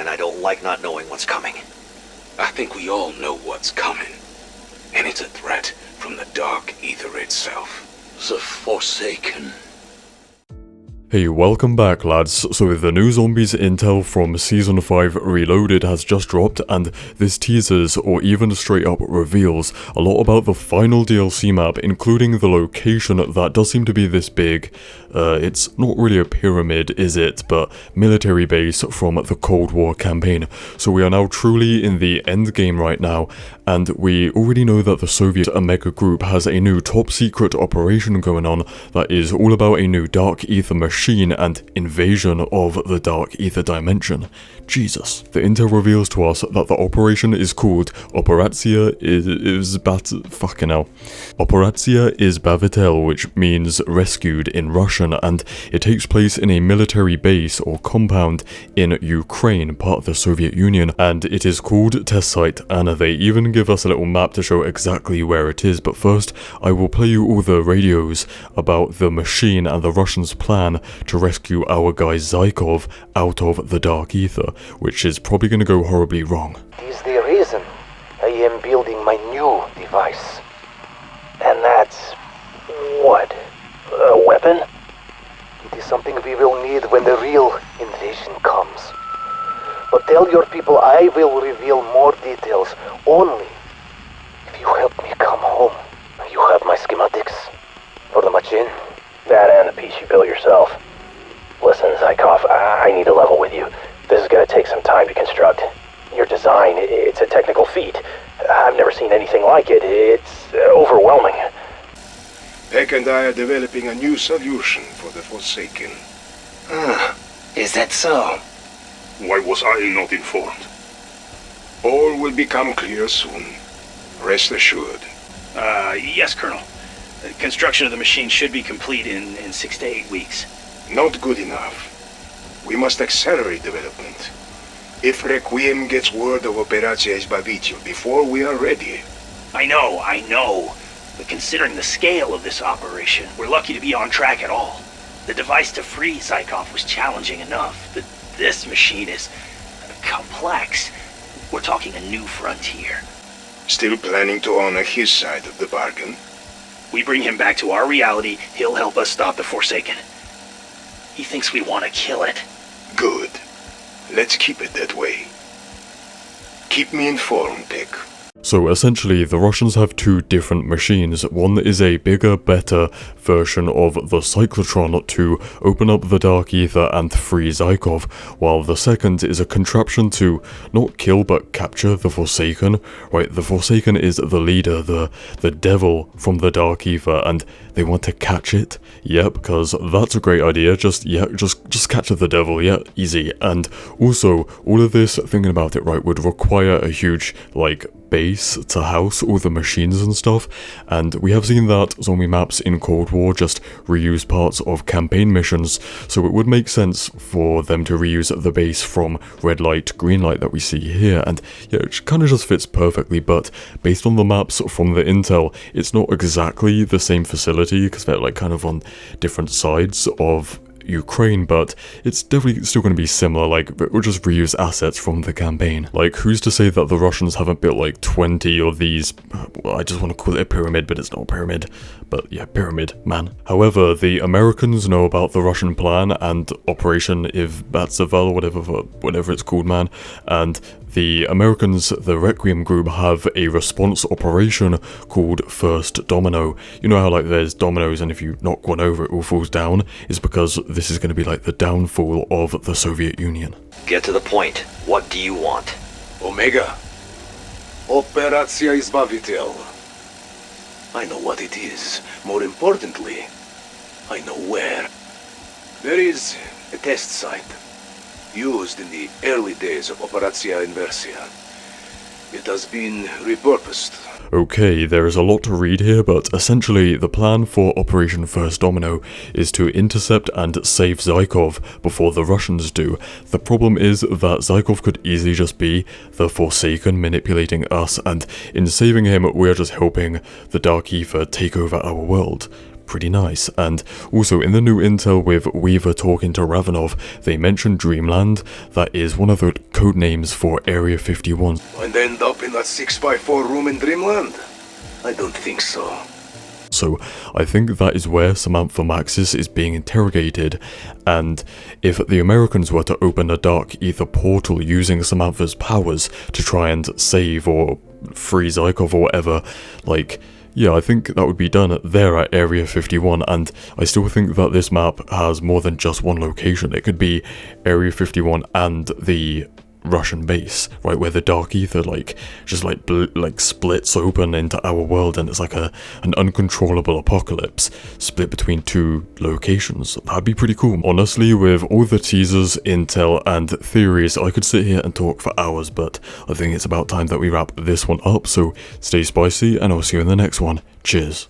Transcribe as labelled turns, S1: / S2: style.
S1: and I don't like not knowing what's coming.
S2: I think we all know what's coming. And it's a threat from the Dark Ether itself. The Forsaken.
S3: Hey, welcome back lads. So the new Zombies intel from Season 5 Reloaded has just dropped, and this teases, or even straight up reveals, a lot about the final DLC map, including the location that does seem to be this big, it's not really a pyramid is it, but military base from the Cold War campaign. So we are now truly in the end game right now, and we already know that the Soviet Omega Group has a new top secret operation going on that is all about a new Dark Ether machine and invasion of the Dark Ether dimension. Jesus. The intel reveals to us that the operation is called Operacja Izbavitel, which means rescued in Russian, and it takes place in a military base or compound in Ukraine, part of the Soviet Union, and it is called Test Site, and they even give us a little map to show exactly where it is. But first, I will play you all the radios about the machine and the Russians' plan to rescue our guy Zykov out of the Dark Ether, which is probably going to go horribly wrong.
S4: This is the reason I am building my new device. And that's... what? A weapon? It is something we will need when the real invasion comes. But tell your people I will reveal more details only if you help me come home. You have my schematics for the machine? That and the piece you built yourself. Listen, Zykov, I need to level with you. This is going to take some time to construct. Your design, it's a technical feat. I've never seen anything like it. It's overwhelming.
S2: Peck and I are developing a new solution for the Forsaken.
S4: Is that so?
S2: Why was I not informed? All will become clear soon. Rest assured.
S5: Yes, Colonel. Construction of the machine should be complete in 6 to 8 weeks.
S2: Not good enough. We must accelerate development. If Requiem gets word of Operacja Izbavitel before we are ready.
S5: I know. But considering the scale of this operation, we're lucky to be on track at all. The device to free Zykov was challenging enough, but this machine is complex. We're talking a new frontier.
S2: Still planning to honor his side of the bargain?
S5: We bring him back to our reality, he'll help us stop the Forsaken. He thinks we want to kill it.
S2: Good. Let's keep it that way. Keep me informed, Peck.
S3: So essentially, the Russians have two different machines. One is a bigger, better version of the cyclotron to open up the Dark Ether and free Zykov, while the second is a contraption to not kill but capture the Forsaken. Right, the Forsaken is the leader, the devil from the Dark Ether, and they want to catch it. Yeah, because that's a great idea. Just catch the devil. Yeah, easy. And also, all of this, thinking about it right, would require a huge, base to house all the machines and stuff, and we have seen that zombie maps in Cold War just reuse parts of campaign missions, so it would make sense for them to reuse the base from Red Light, Green Light that we see here, and yeah, it kind of just fits perfectly. But based on the maps from the intel, it's not exactly the same facility, because they're kind of on different sides of Ukraine, but it's definitely still going to be similar. We'll just reuse assets from the campaign. Who's to say that the Russians haven't built 20 of these, well, I just want to call it a pyramid, but it's not a pyramid, but yeah, pyramid, man. However, the Americans know about the Russian plan and Operation Izbavitel, whatever it's called, man, and the Americans, the Requiem group, have a response operation called First Domino. You know how there's dominoes and if you knock one over it all falls down? It's because this is going to be the downfall of the Soviet Union.
S1: Get to the point. What do you want?
S2: Omega. Operacja Izbavitel. I know what it is. More importantly, I know where. There is a test site used in the early days of Operacja Inversia. It has been repurposed.
S3: Okay, there is a lot to read here, but essentially the plan for Operation First Domino is to intercept and save Zykov before the Russians do. The problem is that Zykov could easily just be the Forsaken manipulating us, and in saving him, we're just helping the Dark Ether take over our world. pretty nice. And also in the new intel with Weaver talking to Ravenov, they mentioned Dreamland. That is one of the code names for Area 51.
S2: And end up in that 6x4 room in Dreamland? I don't think so.
S3: So I think that is where Samantha Maxis is being interrogated, and if the Americans were to open a dark ether portal using Samantha's powers to try and save or free Zykov or whatever, like, yeah, I think that would be done there at Area 51, and I still think that this map has more than just one location. It could be Area 51 and the Russian base, right, where the dark ether just splits open into our world, and it's like an uncontrollable apocalypse split between two locations. That'd be pretty cool. Honestly, with all the teasers, intel, and theories, I could sit here and talk for hours, but I think it's about time that we wrap this one up, so stay spicy, and I'll see you in the next one. Cheers.